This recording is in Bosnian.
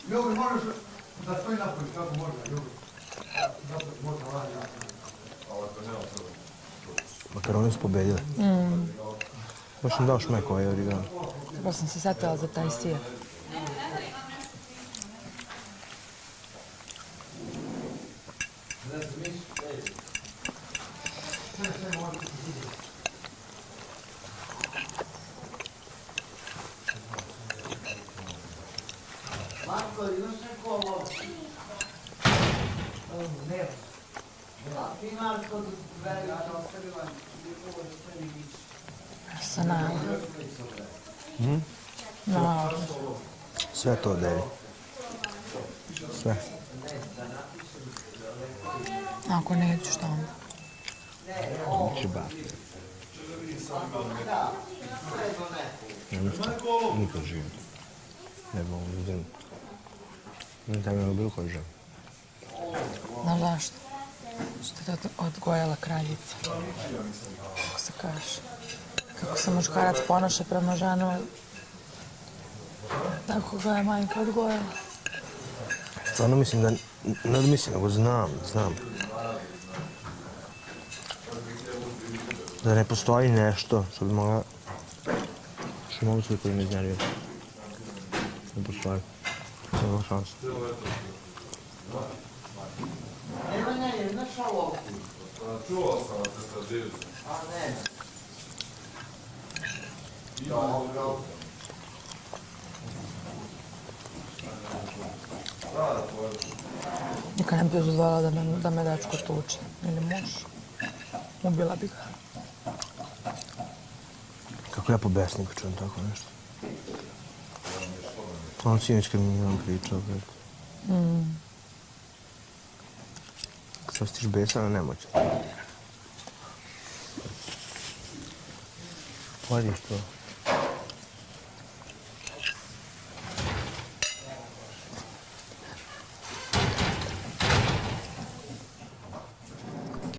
Ljubi, možeš da stoji napolje, kako može, Ljubi. Da može radi. Makaroni su pobedile. Baš im dao šmek ovaj origano. Prvo sam se setila za taj sir. Marko, imaš neko ovo? Ne. Ti Marko, velika ostavila njegovo da sve mi vići. Sa nama. No. Sve to deli. Sve. Ako neću, šta onda? Neće bati. Nikad živim. Ne mogu zrnu. Ne znam je bilo koji živim. Znaš zašto? Što je to odgojila kraljica. Kako se kaže. Kako se muškarac ponaša prema ženu, tako ga je majka odgojila. Stvarno mislim da, ne da mislim, nego znam. Da ne postoji nešto što bi mogla, što mogu sve koji me iznjeruje. Ne postoji. Nema šanse. Nemanja, je znaš ovo? Čuo sam da se sad divite. A ne. Dobro. Nikad ne bi dozvolila da me dečko tuče. Ili muž. Ubila bi ga. Kako ja po besniku čujem tako nešto. On sinoć kad mi je on pričao, bret. Sad stiš besan, a nemoćan. Pojediš to.